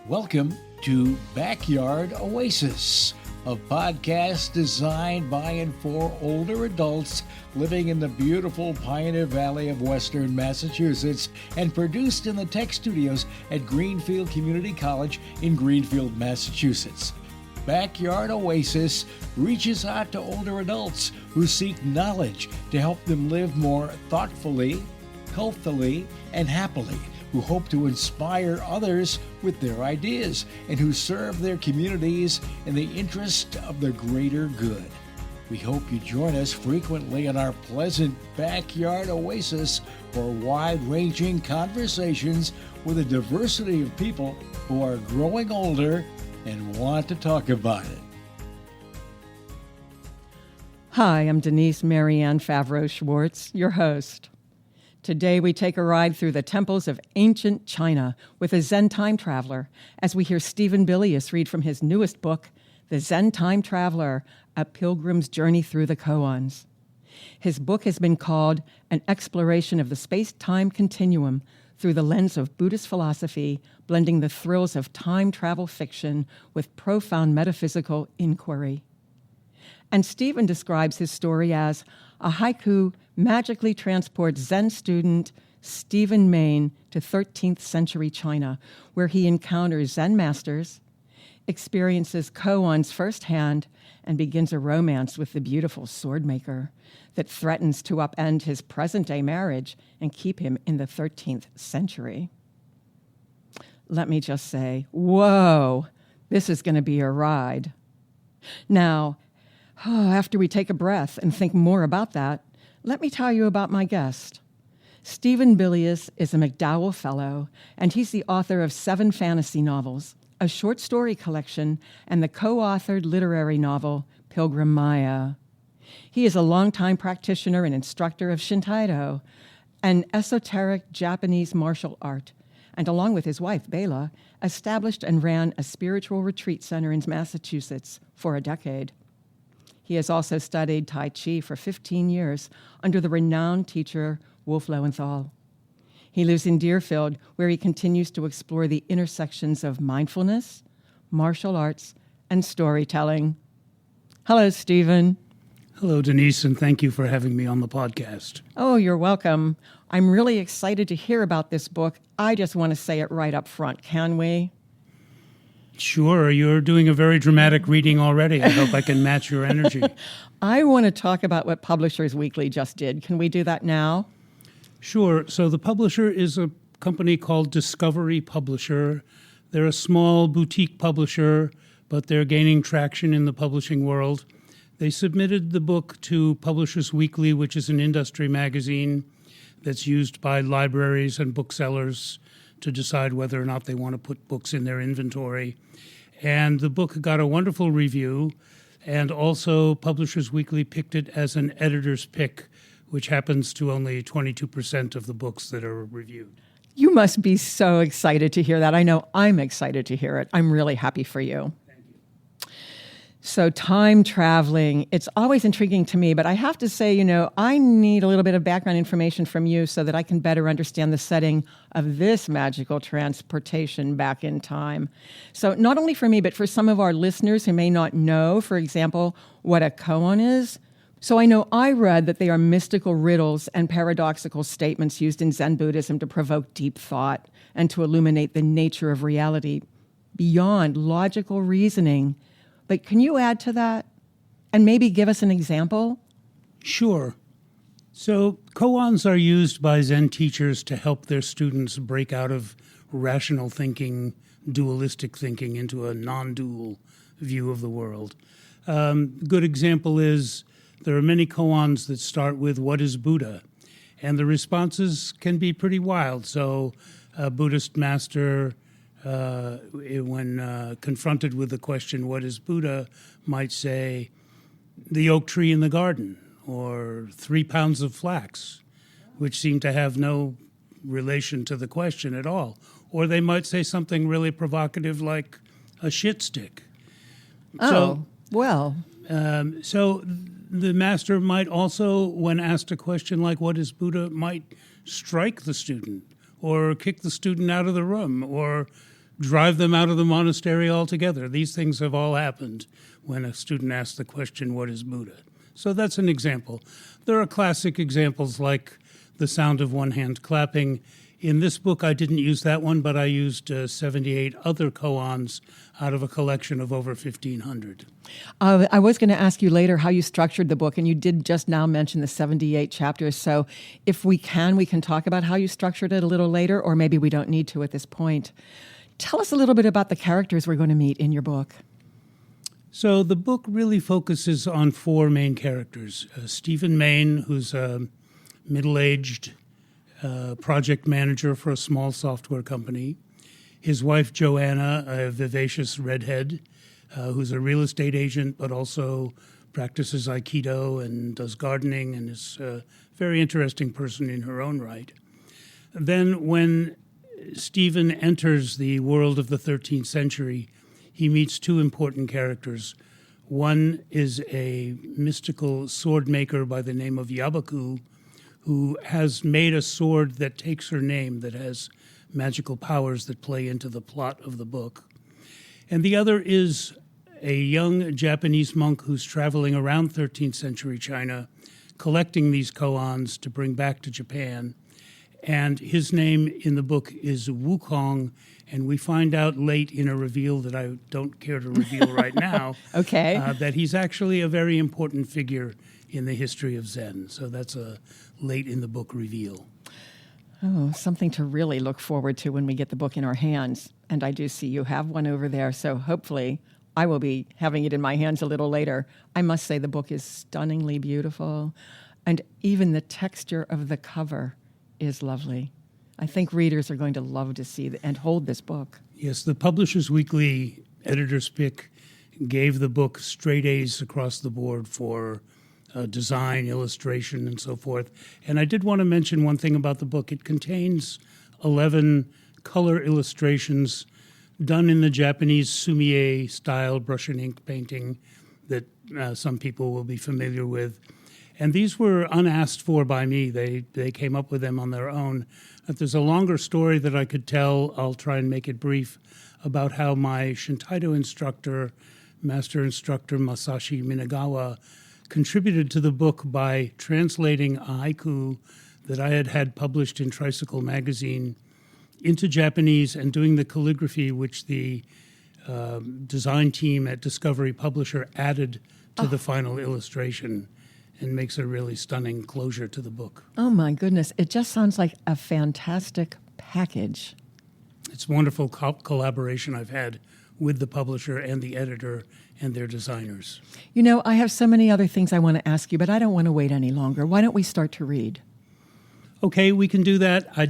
Welcome to Backyard Oasis, a podcast designed by and for older adults living in the beautiful Pioneer Valley of Western Massachusetts and produced in the tech studios at Greenfield Community College in Greenfield, Massachusetts. Backyard Oasis reaches out to older adults who seek knowledge to help them live more thoughtfully, healthily, and happily, who hope to inspire others with their ideas, and who serve their communities in the interest of the greater good. We hope you join us frequently in our pleasant Backyard Oasis for wide-ranging conversations with a diversity of people who are growing older and want to talk about it. Hi, I'm Denise Marianne Favreau-Schwartz, your host. Today we take a ride through the temples of ancient China with a Zen time traveler as we hear Stephen Billias read from his newest book, The Zen Time Traveler, A Pilgrim's Journey Through the Koans. His book has been called an exploration of the space-time continuum through the lens of Buddhist philosophy, blending the thrills of time travel fiction with profound metaphysical inquiry. And Stephen describes his story as a haiku magically transports Zen student Stephen Maine to 13th century China, where he encounters Zen masters, experiences koans firsthand, and begins a romance with the beautiful sword maker that threatens to upend his present-day marriage and keep him in the 13th century. Let me just say, whoa, this is going to be a ride. Now, after we take a breath and think more about that, let me tell you about my guest. Stephen Billias is a MacDowell Fellow, and he's the author of 7 fantasy novels, a short story collection, and the co-authored literary novel, Pilgrim Maya. He is a longtime practitioner and instructor of Shinto, an esoteric Japanese martial art, and along with his wife, Bela, established and ran a spiritual retreat center in Massachusetts for a decade. He has also studied Tai Chi for 15 years under the renowned teacher Wolf Lowenthal. He lives in Deerfield, where he continues to explore the intersections of mindfulness, martial arts, and storytelling. Hello, Stephen. Hello, Denise, and thank you for having me on the podcast. Oh, you're welcome. I'm really excited to hear about this book. I just want to say it right up front, can we? Sure, you're doing a very dramatic reading already. I hope I can match your energy. I want to talk about what Publishers Weekly just did. Can we do that now? Sure. So the publisher is a company called Discovery Publisher. They're a small boutique publisher, but they're gaining traction in the publishing world. They submitted the book to Publishers Weekly, which is an industry magazine that's used by libraries and booksellers to decide whether or not they want to put books in their inventory. And the book got a wonderful review, and also Publishers Weekly picked it as an editor's pick, which happens to only 22% of the books that are reviewed. You must be so excited to hear that. I know I'm excited to hear it. I'm really happy for you. So time traveling, it's always intriguing to me, but I have to say, I need a little bit of background information from you so that I can better understand the setting of this magical transportation back in time. So not only for me, but for some of our listeners who may not know, for example, what a koan is. So I know I read that they are mystical riddles and paradoxical statements used in Zen Buddhism to provoke deep thought and to illuminate the nature of reality beyond logical reasoning. But can you add to that and maybe give us an example? Sure. So koans are used by Zen teachers to help their students break out of rational thinking, dualistic thinking, into a non-dual view of the world. Good example is there are many koans that start with, "What is Buddha?" And the responses can be pretty wild. So a Buddhist master, when confronted with the question, "What is Buddha?" might say, "The oak tree in the garden," or 3 pounds of flax, which seem to have no relation to the question at all. Or they might say something really provocative like a shit stick. So the master might also, when asked a question like, "What is Buddha?" might strike the student or kick the student out of the room or drive them out of the monastery altogether. These things have all happened when a student asks the question, what is Buddha? So that's an example. There are classic examples like the sound of one hand clapping. In this book, I didn't use that one, but I used 78 other koans out of a collection of over 1,500. I was going to ask you later how you structured the book, and you did just now mention the 78 chapters. So if we can talk about how you structured it a little later, or maybe we don't need to at this point. Tell us a little bit about the characters we're going to meet in your book. So the book really focuses on four main characters. Stephen Maine, who's a middle-aged project manager for a small software company. His wife, Joanna, a vivacious redhead, who's a real estate agent, but also practices Aikido and does gardening and is a very interesting person in her own right. Then when Stephen enters the world of the 13th century, he meets two important characters. One is a mystical sword maker by the name of Yabaku, who has made a sword that takes her name, that has magical powers that play into the plot of the book. And the other is a young Japanese monk who's traveling around 13th century China, collecting these koans to bring back to Japan. And his name in the book is Wukong, and we find out late in a reveal that I don't care to reveal right now, Okay. That he's actually a very important figure in the history of Zen. So that's a late in the book reveal. Oh, something to really look forward to when we get the book in our hands. And I do see you have one over there, so hopefully I will be having it in my hands a little later. I must say the book is stunningly beautiful, and even the texture of the cover is lovely. I think readers are going to love to see and hold this book. Yes, the Publishers Weekly editor's pick gave the book straight A's across the board for design, illustration, and so forth. And I did want to mention one thing about the book. It contains 11 color illustrations done in the Japanese sumie style brush and ink painting that some people will be familiar with. And these were unasked for by me. They came up with them on their own. But there's a longer story that I could tell. I'll try and make it brief, about how my Shintaido instructor, master instructor Masashi Minagawa, contributed to the book by translating a haiku that I had had published in Tricycle magazine into Japanese and doing the calligraphy, which the design team at Discovery Publisher added to the final illustration, and makes a really stunning closure to the book. Oh my goodness, it just sounds like a fantastic package. It's wonderful collaboration I've had with the publisher and the editor and their designers. You know, I have so many other things I want to ask you, but I don't want to wait any longer. Why don't we start to read? Okay, we can do that. I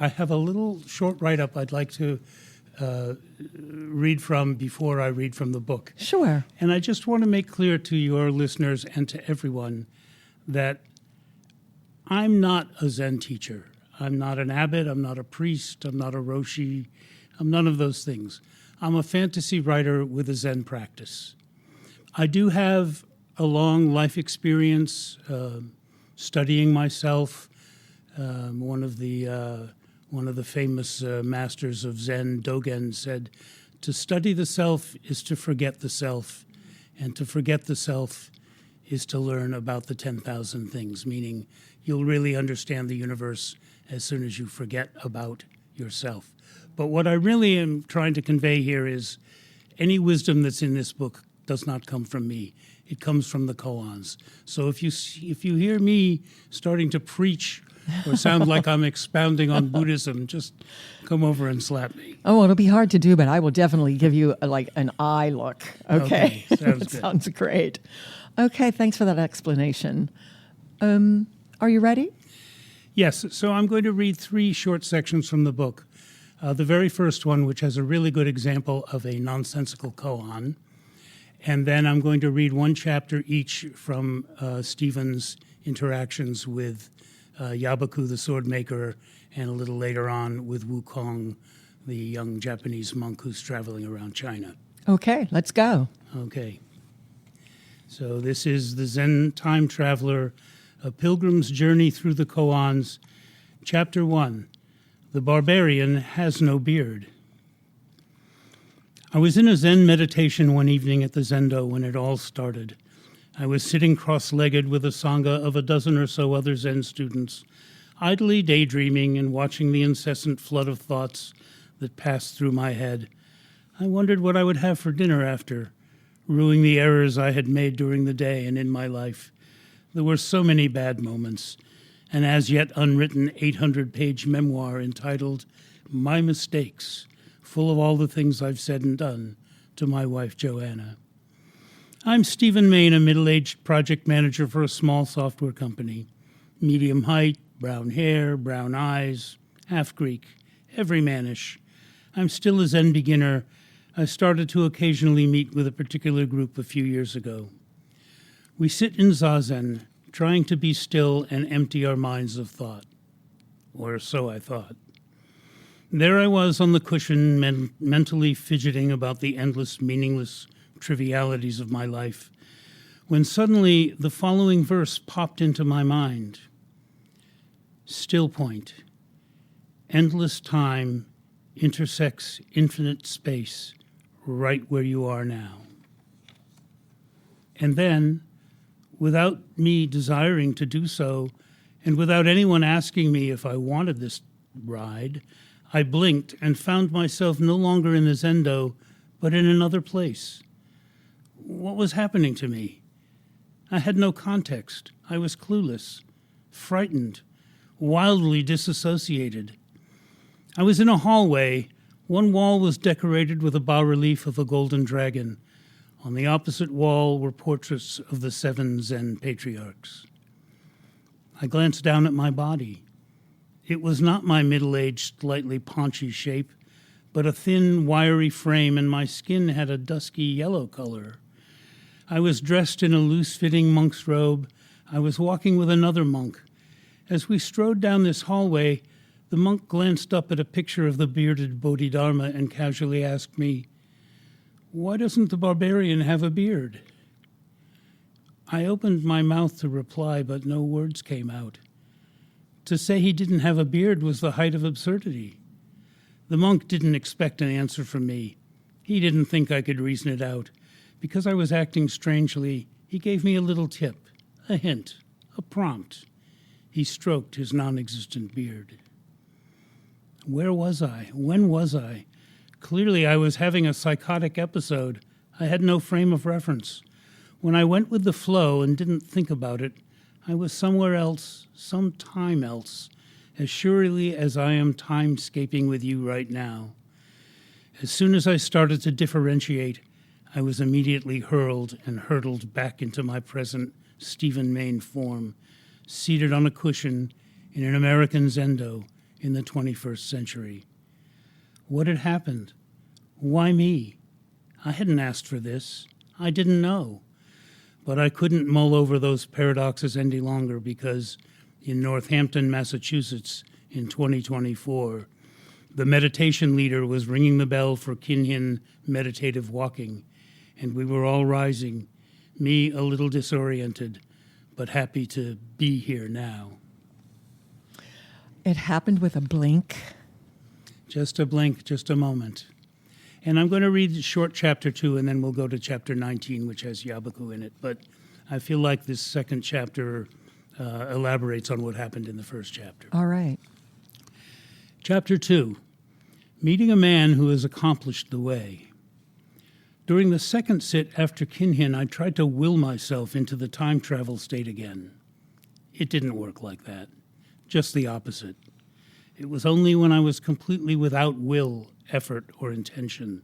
have a little short write-up I'd like to read from before I read from the book. Sure. And I just want to make clear to your listeners and to everyone that I'm not a Zen teacher. I'm not an abbot. I'm not a priest. I'm not a roshi. I'm none of those things. I'm a fantasy writer with a Zen practice. I do have a long life experience studying myself. One of the famous masters of Zen, Dogen, said, "To study the self is to forget the self, and to forget the self is to learn about the 10,000 things," meaning you'll really understand the universe as soon as you forget about yourself. But what I really am trying to convey here is any wisdom that's in this book does not come from me. It comes from the koans. So if you hear me starting to preach or sound like I'm expounding on Buddhism, just come over and slap me. Oh, it'll be hard to do, but I will definitely give you an eye look. Okay. Sounds good. Sounds great. Okay, thanks for that explanation. Are you ready? Yes, so I'm going to read 3 short sections from the book. The very first one, which has a really good example of a nonsensical koan, and then I'm going to read 1 chapter each from Stephen's interactions with Yabaku, the sword maker, and a little later on with Wukong, the young Japanese monk who's traveling around China. Okay, let's go. Okay. So this is the Zen Time Traveler, A Pilgrim's Journey Through the Koans, Chapter 1. The Barbarian Has No Beard. I was in a Zen meditation one evening at the Zendo when it all started. I was sitting cross-legged with a sangha of a dozen or so other Zen students, idly daydreaming and watching the incessant flood of thoughts that passed through my head. I wondered what I would have for dinner after, ruing the errors I had made during the day and in my life. There were so many bad moments, an as yet unwritten 800-page memoir entitled My Mistakes, full of all the things I've said and done to my wife Joanna. I'm Stephen Maine, a middle-aged project manager for a small software company. Medium height, brown hair, brown eyes, half Greek, everymanish. I'm still a Zen beginner. I started to occasionally meet with a particular group a few years ago. We sit in Zazen, trying to be still and empty our minds of thought. Or so I thought. There I was on the cushion, mentally fidgeting about the endless, meaningless trivialities of my life, when suddenly the following verse popped into my mind. Still point. Endless time intersects infinite space right where you are now. And then, without me desiring to do so, and without anyone asking me if I wanted this ride, I blinked and found myself no longer in the Zendo, but in another place. What was happening to me? I had no context. I was clueless, frightened, wildly disassociated. I was in a hallway. One wall was decorated with a bas-relief of a golden dragon. On the opposite wall were portraits of the 7 Zen patriarchs. I glanced down at my body. It was not my middle-aged, slightly paunchy shape, but a thin, wiry frame, and my skin had a dusky yellow color. I was dressed in a loose-fitting monk's robe. I was walking with another monk. As we strode down this hallway, the monk glanced up at a picture of the bearded Bodhidharma and casually asked me, "Why doesn't the barbarian have a beard?" I opened my mouth to reply, but no words came out. To say he didn't have a beard was the height of absurdity. The monk didn't expect an answer from me. He didn't think I could reason it out. Because I was acting strangely, he gave me a little tip, a hint, a prompt. He stroked his non-existent beard. Where was I? When was I? Clearly I was having a psychotic episode. I had no frame of reference. When I went with the flow and didn't think about it, I was somewhere else, some time else, as surely as I am timescaping with you right now. As soon as I started to differentiate, I was immediately hurled and hurtled back into my present Stephen Maine form, seated on a cushion in an American Zendo in the 21st century. What had happened? Why me? I hadn't asked for this. I didn't know. But I couldn't mull over those paradoxes any longer because in Northampton, Massachusetts, in 2024, the meditation leader was ringing the bell for Kinhin meditative walking, and we were all rising, me a little disoriented, but happy to be here now. It happened with a blink. Just a blink, just a moment. And I'm going to read short chapter 2, and then we'll go to chapter 19, which has Yabaku in it. But I feel like this second chapter elaborates on what happened in the first chapter. All right. Chapter 2, Meeting a Man Who Has Accomplished the Way. During the second sit after Kinhin, I tried to will myself into the time travel state again. It didn't work like that, just the opposite. It was only when I was completely without will, effort, or intention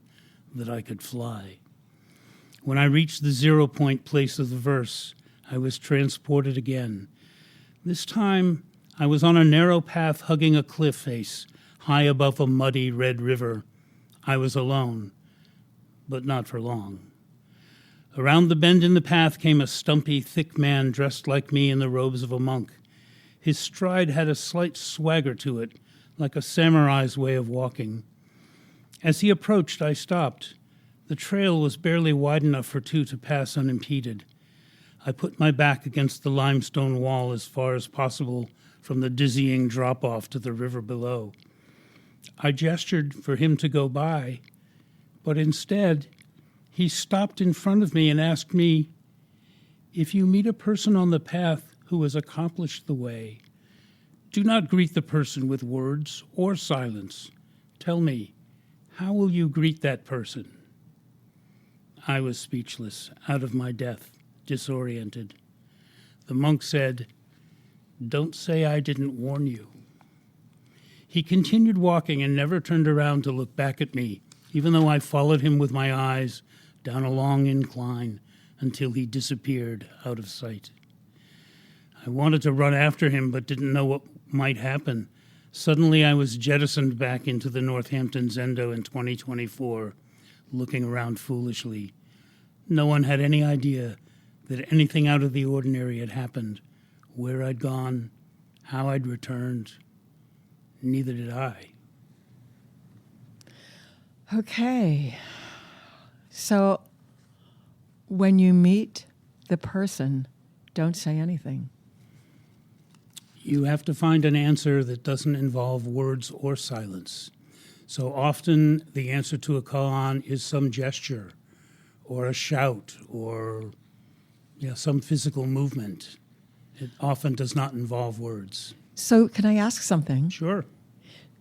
that I could fly. When I reached the 0 point place of the verse, I was transported again. This time, I was on a narrow path hugging a cliff face, high above a muddy red river. I was alone, but not for long. Around the bend in the path came a stumpy, thick man dressed like me in the robes of a monk. His stride had a slight swagger to it, like a samurai's way of walking. As he approached, I stopped. The trail was barely wide enough for two to pass unimpeded. I put my back against the limestone wall as far as possible from the dizzying drop-off to the river below. I gestured for him to go by, But instead, he stopped in front of me and asked me, "If you meet a person on the path who has accomplished the way, do not greet the person with words or silence. Tell me, how will you greet that person?" I was speechless, out of my depth, disoriented. The monk said, "Don't say I didn't warn you." He continued walking and never turned around to look back at me, even though I followed him with my eyes down a long incline until he disappeared out of sight. I wanted to run after him, but didn't know what might happen. Suddenly, I was jettisoned back into the Northampton Zendo in 2024, looking around foolishly. No one had any idea that anything out of the ordinary had happened, where I'd gone, how I'd returned. Neither did I. Okay. So when you meet the person, don't say anything. You have to find an answer that doesn't involve words or silence. So often the answer to a koan is some gesture or a shout or some physical movement. It often does not involve words. So can I ask something? Sure.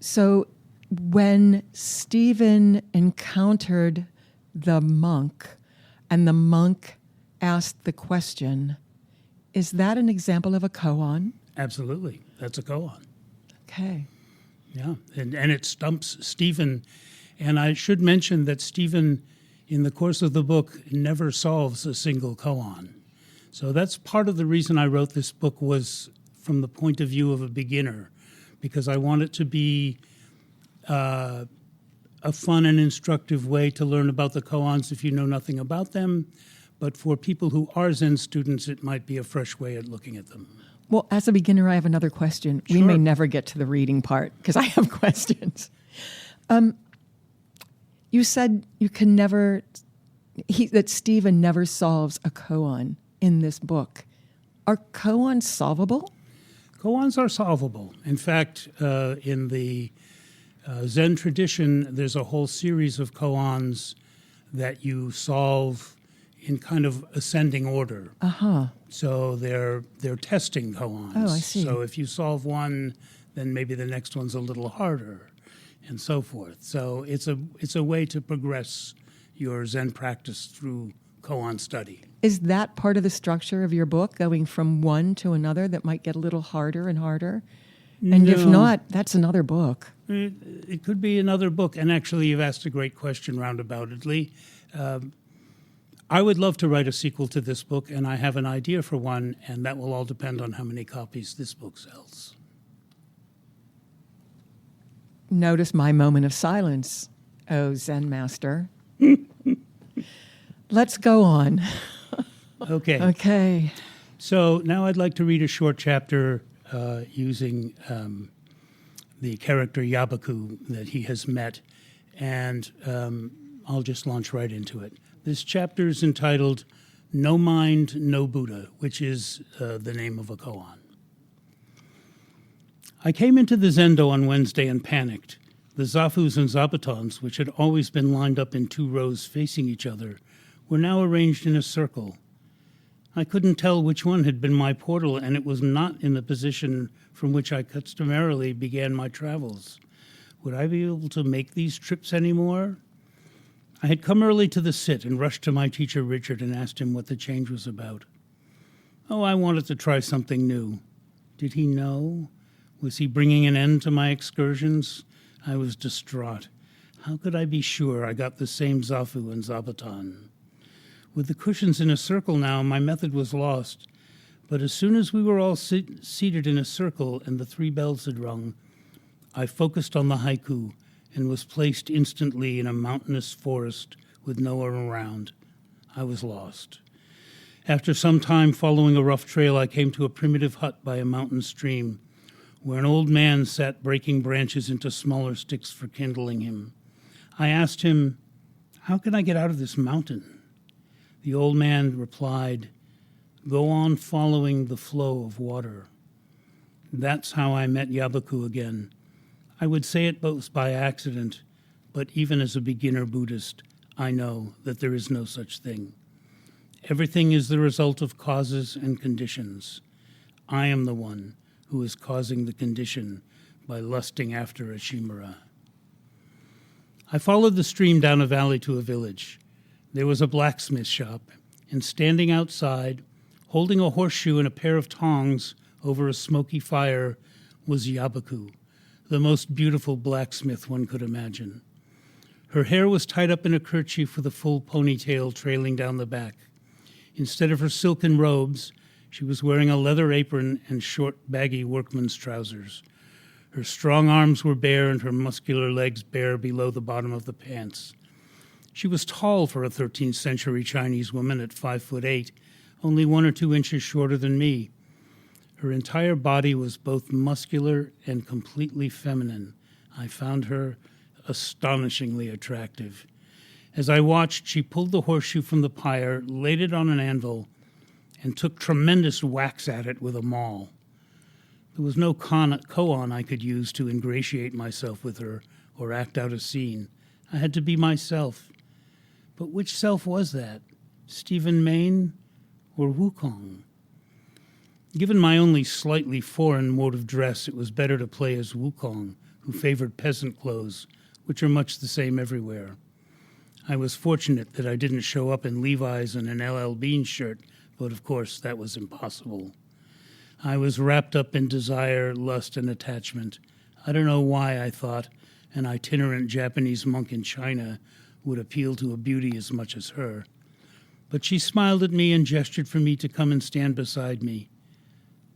So when Stephen encountered the monk and the monk asked the question, is that an example of a koan? Absolutely. That's a koan. Okay. Yeah, and it stumps Stephen. And I should mention that Stephen, in the course of the book, never solves a single koan. So that's part of the reason I wrote this book, was from the point of view of a beginner, because I want it to be a fun and instructive way to learn about the koans if you know nothing about them. But for people who are Zen students, it might be a fresh way at looking at them. Well, as a beginner, I have another question. Sure. We may never get to the reading part because I have questions. You said you can never, that Stephen never solves a koan in this book. Are koans solvable? Koans are solvable. In fact, in the Zen tradition, there's a whole series of koans that you solve in kind of ascending order. Uh-huh. So they're testing koans. Oh, I see. So if you solve one, then maybe the next one's a little harder, and so forth. So it's a way to progress your Zen practice through koan study. Is that part of the structure of your book, going from one to another that might get a little harder and harder? And if not, that's another book. It could be another book. And actually, you've asked a great question roundaboutedly. I would love to write a sequel to this book, and I have an idea for one, and that will all depend on how many copies this book sells. Notice my moment of silence, oh Zen master. Let's go on. Okay. Okay. So now I'd like to read a short chapter using the character Yabaku that he has met, and I'll just launch right into it. This chapter is entitled No Mind, No Buddha, which is the name of a koan. I came into the Zendo on Wednesday and panicked. The zafus and zabatons, which had always been lined up in 2 rows facing each other, were now arranged in a circle. I couldn't tell which one had been my portal, and it was not in the position from which I customarily began my travels. Would I be able to make these trips anymore? I had come early to the sit and rushed to my teacher Richard and asked him what the change was about. Oh, I wanted to try something new. Did he know? Was he bringing an end to my excursions? I was distraught. How could I be sure I got the same zafu and zabaton? With the cushions in a circle now, my method was lost. But as soon as we were all seated in a circle and the 3 bells had rung, I focused on the haiku and was placed instantly in a mountainous forest with no one around. I was lost. After some time following a rough trail, I came to a primitive hut by a mountain stream, where an old man sat breaking branches into smaller sticks for kindling him. I asked him, "How can I get out of this mountain?" The old man replied, "Go on following the flow of water." That's how I met Yabaku again. I would say it both by accident, but even as a beginner Buddhist, I know that there is no such thing. Everything is the result of causes and conditions. I am the one who is causing the condition by lusting after a chimera. I followed the stream down a valley to a village. There was a blacksmith shop, and standing outside, holding a horseshoe and a pair of tongs over a smoky fire, was Yabaku, the most beautiful blacksmith one could imagine. Her hair was tied up in a kerchief with a full ponytail trailing down the back. Instead of her silken robes, she was wearing a leather apron and short, baggy workman's trousers. Her strong arms were bare and her muscular legs bare below the bottom of the pants. She was tall for a 13th century Chinese woman at 5'8", only 1 or 2 inches shorter than me. Her entire body was both muscular and completely feminine. I found her astonishingly attractive. As I watched, she pulled the horseshoe from the pyre, laid it on an anvil, and took tremendous whacks at it with a maul. There was no koan I could use to ingratiate myself with her or act out a scene. I had to be myself. But which self was that? Stephen Maine or Wukong? Given my only slightly foreign mode of dress, it was better to play as Wukong, who favored peasant clothes, which are much the same everywhere. I was fortunate that I didn't show up in Levi's and an LL Bean shirt, but of course that was impossible. I was wrapped up in desire, lust, and attachment. I don't know why I thought an itinerant Japanese monk in China would appeal to a beauty as much as her. But she smiled at me and gestured for me to come and stand beside me.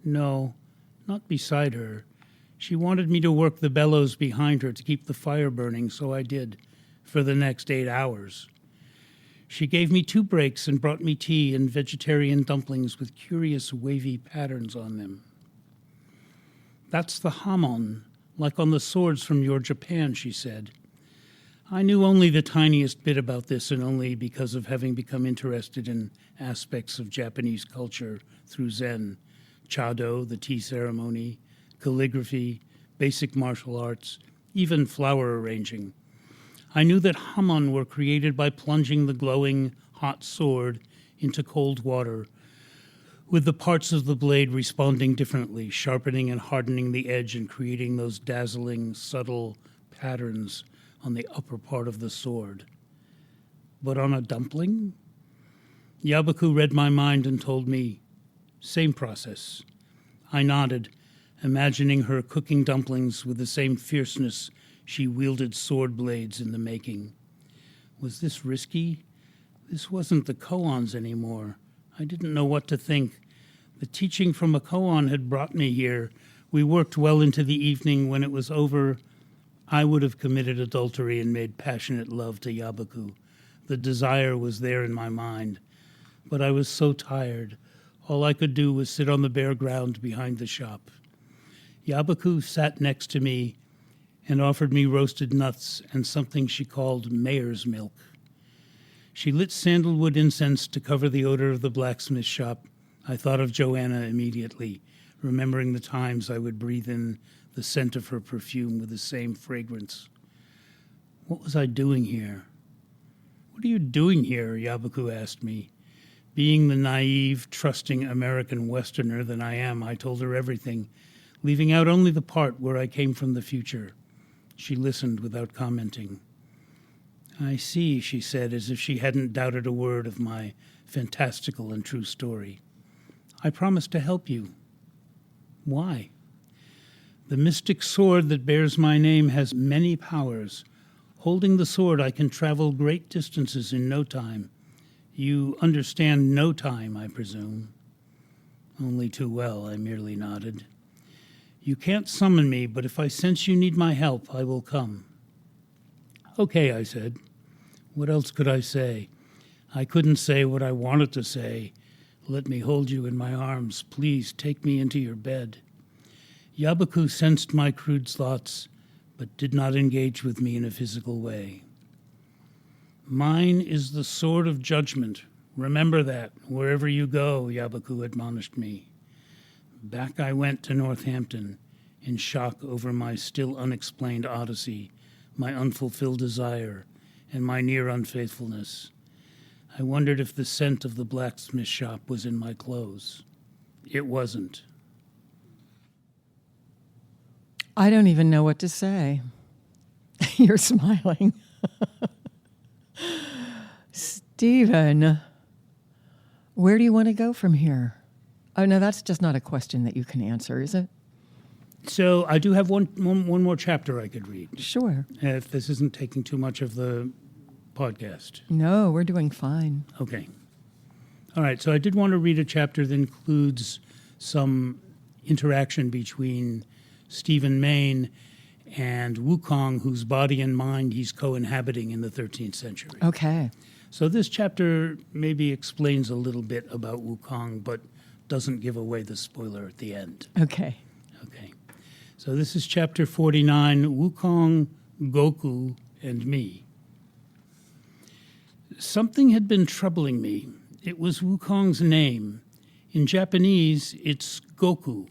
No, not beside her. She wanted me to work the bellows behind her to keep the fire burning, so I did, for the next 8 hours. She gave me 2 breaks and brought me tea and vegetarian dumplings with curious wavy patterns on them. That's the hamon, like on the swords from your Japan, she said. I knew only the tiniest bit about this, and only because of having become interested in aspects of Japanese culture through Zen, chado, the tea ceremony, calligraphy, basic martial arts, even flower arranging. I knew that hamon were created by plunging the glowing, hot sword into cold water, with the parts of the blade responding differently, sharpening and hardening the edge and creating those dazzling, subtle patterns on the upper part of the sword. But on a dumpling? Yabaku read my mind and told me, same process. I nodded, imagining her cooking dumplings with the same fierceness she wielded sword blades in the making. Was this risky? This wasn't the koans anymore. I didn't know what to think. The teaching from a koan had brought me here. We worked well into the evening. When it was over, I would have committed adultery and made passionate love to Yabaku. The desire was there in my mind. But I was so tired. All I could do was sit on the bare ground behind the shop. Yabaku sat next to me and offered me roasted nuts and something she called mare's milk. She lit sandalwood incense to cover the odor of the blacksmith shop. I thought of Joanna immediately, remembering the times I would breathe in the scent of her perfume with the same fragrance. What was I doing here? What are you doing here? Yabaku asked me. Being the naive, trusting American Westerner that I am, I told her everything, leaving out only the part where I came from the future. She listened without commenting. I see, she said, as if she hadn't doubted a word of my fantastical and true story. I promise to help you. Why? The mystic sword that bears my name has many powers. Holding the sword, I can travel great distances in no time. You understand no time, I presume. Only too well, I merely nodded. You can't summon me, but if I sense you need my help, I will come. Okay, I said. What else could I say? I couldn't say what I wanted to say. Let me hold you in my arms. Please take me into your bed. Yabaku sensed my crude thoughts, but did not engage with me in a physical way. Mine is the sword of judgment. Remember that, wherever you go, Yabaku admonished me. Back I went to Northampton, in shock over my still unexplained odyssey, my unfulfilled desire, and my near unfaithfulness. I wondered if the scent of the blacksmith shop was in my clothes. It wasn't. I don't even know what to say. You're smiling. Stephen, where do you want to go from here? Oh, no, that's just not a question that you can answer, is it? So I do have one more chapter I could read. Sure. If this isn't taking too much of the podcast. No, we're doing fine. Okay. All right, so I did want to read a chapter that includes some interaction between Stephen Maine and Wukong, whose body and mind he's co-inhabiting in the 13th century. Okay. So this chapter maybe explains a little bit about Wukong, but doesn't give away the spoiler at the end. Okay. Okay. So this is chapter 49, Wukong, Goku, and Me. Something had been troubling me. It was Wukong's name. In Japanese, it's Goku.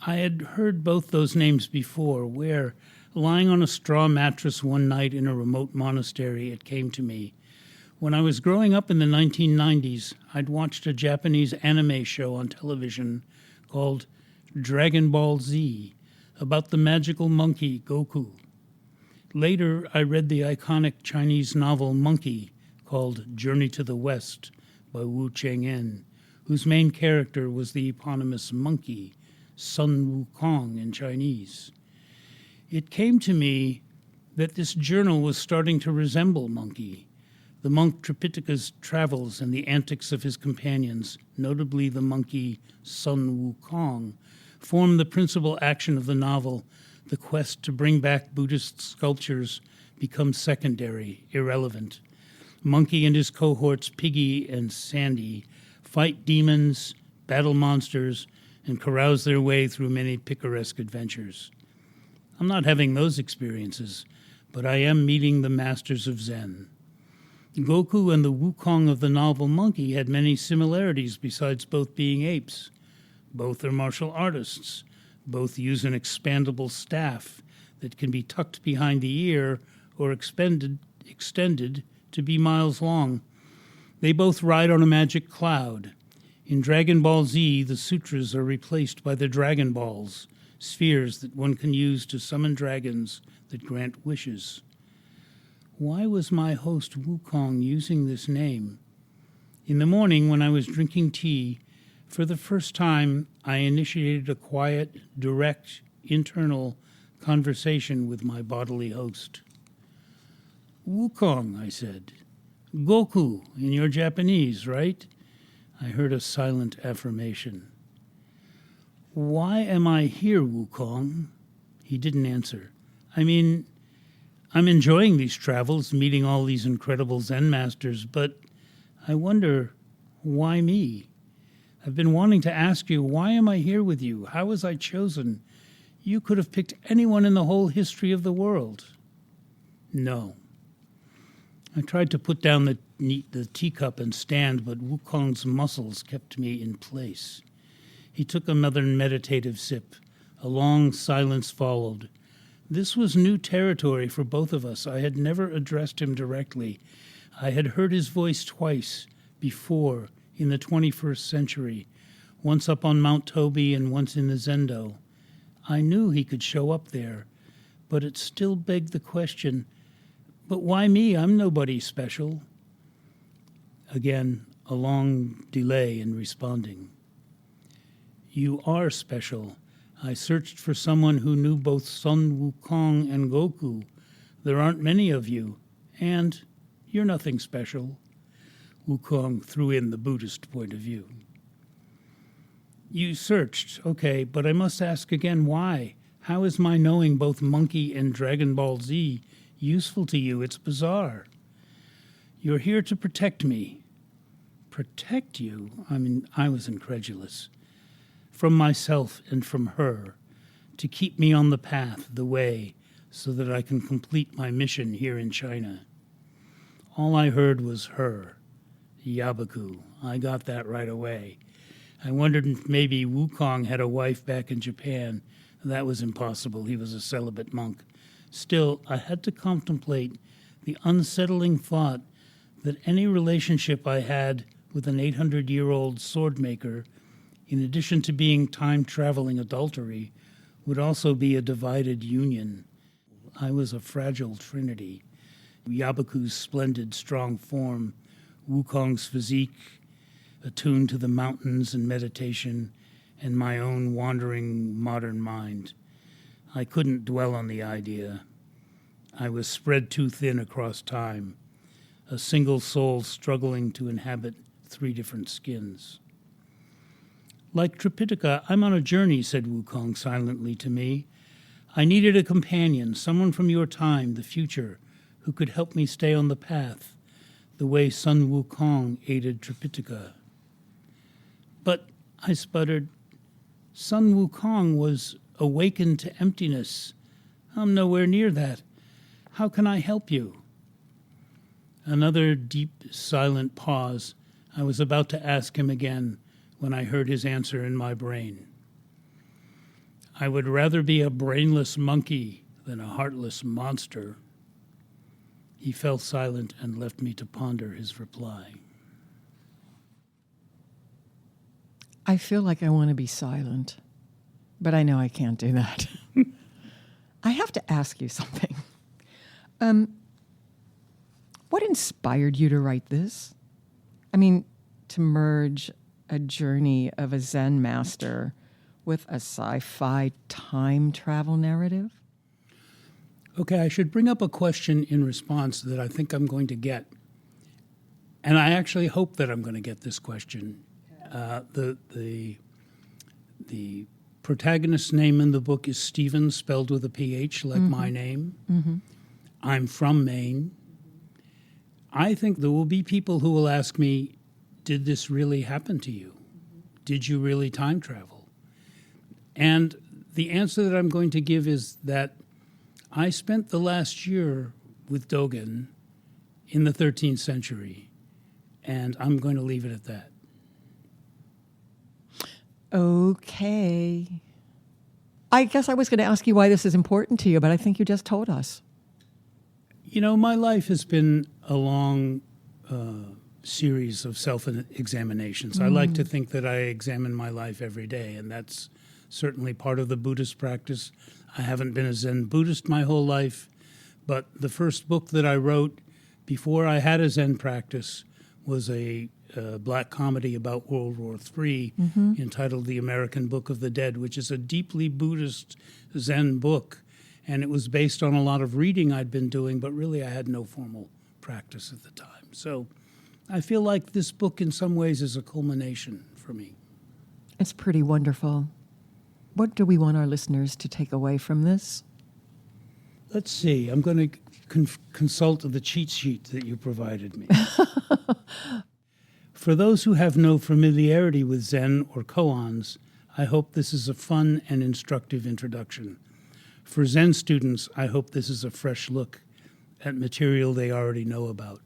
I had heard both those names before, where, lying on a straw mattress one night in a remote monastery, it came to me. When I was growing up in the 1990s, I'd watched a Japanese anime show on television called Dragon Ball Z, about the magical monkey Goku. Later, I read the iconic Chinese novel Monkey, called Journey to the West by Wu Cheng'en, whose main character was the eponymous monkey, Sun Wukong in Chinese. It came to me that this journal was starting to resemble Monkey. The monk Tripitaka's travels and the antics of his companions, notably the monkey Sun Wukong, form the principal action of the novel. The quest to bring back Buddhist sculptures becomes secondary, irrelevant. Monkey and his cohorts, Piggy and Sandy, fight demons, battle monsters, and carouse their way through many picaresque adventures. I'm not having those experiences, but I am meeting the masters of Zen. Goku and the Wukong of the novel Monkey had many similarities besides both being apes. Both are martial artists. Both use an expandable staff that can be tucked behind the ear or extended to be miles long. They both ride on a magic cloud. In Dragon Ball Z, the sutras are replaced by the Dragon Balls, spheres that one can use to summon dragons that grant wishes. Why was my host Wukong using this name? In the morning, when I was drinking tea, for the first time, I initiated a quiet, direct, internal conversation with my bodily host. Wukong, I said. Goku in your Japanese, right? I heard a silent affirmation. Why am I here, Wukong? He didn't answer. I'm enjoying these travels, meeting all these incredible Zen masters, but I wonder, why me? I've been wanting to ask you, why am I here with you? How was I chosen? You could have picked anyone in the whole history of the world. No. I tried to put down the teacup and stand, but Wukong's muscles kept me in place. He took another meditative sip. A long silence followed. This was new territory for both of us. I had never addressed him directly. I had heard his voice twice before in the 21st century, once up on Mount Tobi and once in the Zendo. I knew he could show up there, but it still begged the question, but why me? I'm nobody special. Again, a long delay in responding. You are special. I searched for someone who knew both Sun Wukong and Goku. There aren't many of you, and you're nothing special. Wukong threw in the Buddhist point of view. You searched, okay, but I must ask again, why? How is my knowing both Monkey and Dragon Ball Z useful to you? It's bizarre. You're here to protect me. Protect you? I was incredulous. From myself and from her, to keep me on the path, the way, so that I can complete my mission here in China. All I heard was her. Yabaku. I got that right away. I wondered if maybe Wukong had a wife back in Japan. That was impossible. He was a celibate monk. Still, I had to contemplate the unsettling thought that any relationship I had with an 800-year-old sword maker, in addition to being time-traveling adultery, would also be a divided union. I was a fragile trinity. Yabaku's splendid, strong form, Wukong's physique, attuned to the mountains and meditation, and my own wandering modern mind. I couldn't dwell on the idea. I was spread too thin across time, a single soul struggling to inhabit 3 different skins. Like Tripitaka, I'm on a journey, said Wukong silently to me. I needed a companion, someone from your time, the future, who could help me stay on the path, the way Sun Wukong aided Tripitaka. But, I sputtered, Sun Wukong was awakened to emptiness. I'm nowhere near that. How can I help you? Another deep, silent pause. I was about to ask him again when I heard his answer in my brain. I would rather be a brainless monkey than a heartless monster. He fell silent and left me to ponder his reply. I feel like I want to be silent, but I know I can't do that. I have to ask you something. What inspired you to write this? I mean, to merge a journey of a Zen master with a sci-fi time travel narrative? Okay, I should bring up a question in response that I think I'm going to get. And I actually hope that I'm going to get this question. The protagonist's name in the book is Stephen, spelled with a PH, like my name. Mm-hmm. I'm from Maine. I think there will be people who will ask me, did this really happen to you? Did you really time travel? And the answer that I'm going to give is that I spent the last year with Dogen in the 13th century, and I'm going to leave it at that. Okay. I guess I was going to ask you why this is important to you, but I think you just told us. You know, my life has been a long series of self-examinations. I like to think that I examine my life every day, and that's certainly part of the Buddhist practice. I haven't been a Zen Buddhist my whole life, but the first book that I wrote before I had a Zen practice was a black comedy about World War III entitled The American Book of the Dead, which is a deeply Buddhist Zen book. And it was based on a lot of reading I'd been doing, but really I had no formal practice at the time. So I feel like this book in some ways is a culmination for me. It's pretty wonderful. What do we want our listeners to take away from this? Let's see. I'm going to consult the cheat sheet that you provided me. For those who have no familiarity with Zen or koans, I hope this is a fun and instructive introduction. For Zen students, I hope this is a fresh look at material they already know about.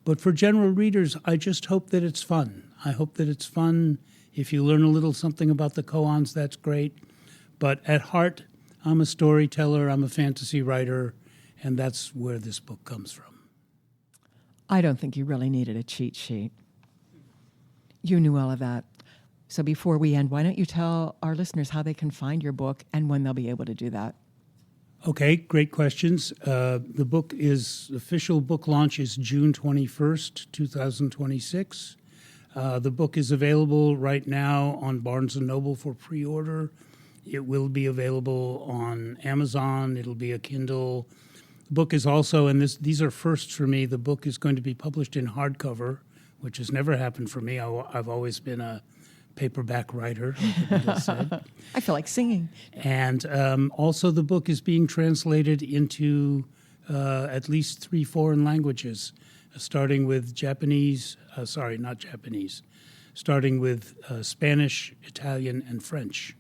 But for general readers, I just hope that it's fun. I hope that it's fun. If you learn a little something about the koans, that's great. But at heart, I'm a storyteller, I'm a fantasy writer, and that's where this book comes from. I don't think you really needed a cheat sheet. You knew all of that. So before we end, why don't you tell our listeners how they can find your book and when they'll be able to do that? Okay, great questions. The book official book launch is June 21st, 2026. The book is available right now on Barnes & Noble for pre-order. It will be available on Amazon. It'll be a Kindle. The book is also, and these are firsts for me, the book is going to be published in hardcover, which has never happened for me. I've always been a paperback writer, like the Beatles said. I feel like singing. And also the book is being translated into at least 3 foreign languages, starting with starting with Spanish, Italian, and French.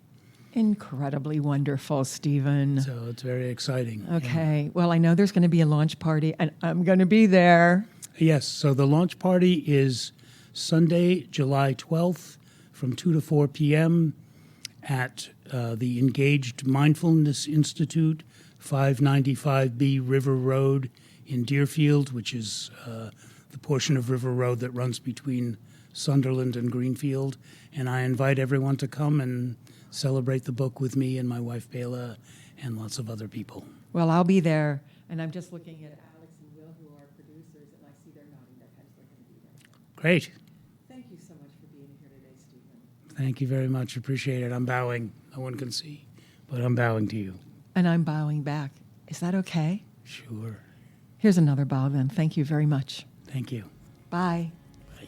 Incredibly wonderful, Stephen. So it's very exciting. Okay. Yeah. Well, I know there's going to be a launch party, and I'm going to be there. Yes. So the launch party is Sunday, July 12th from 2 to 4 p.m. at the Engaged Mindfulness Institute, 595B River Road in Deerfield, which is the portion of River Road that runs between Sunderland and Greenfield. And I invite everyone to come and celebrate the book with me and my wife, Bela, and lots of other people. Well, I'll be there. And I'm just looking at Alex and Will, who are producers, and I see they're nodding their heads. They're going to be there. Great. Thank you so much for being here today, Stephen. Thank you very much. Appreciate it. I'm bowing. No one can see, but I'm bowing to you. And I'm bowing back. Is that okay? Sure. Here's another bow then. Thank you very much. Thank you. Bye. Bye.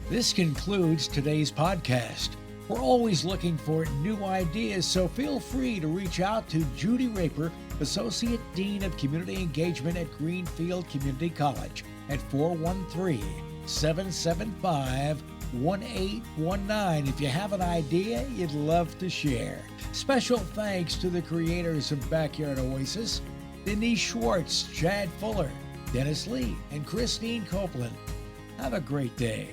This concludes today's podcast. We're always looking for new ideas, so feel free to reach out to Judy Raper, Associate Dean of Community Engagement at Greenfield Community College, at 413-775-1819 if you have an idea you'd love to share. Special thanks to the creators of Backyard Oasis, Denise Schwartz, Chad Fuller, Dennis Lee, and Christine Copeland. Have a great day.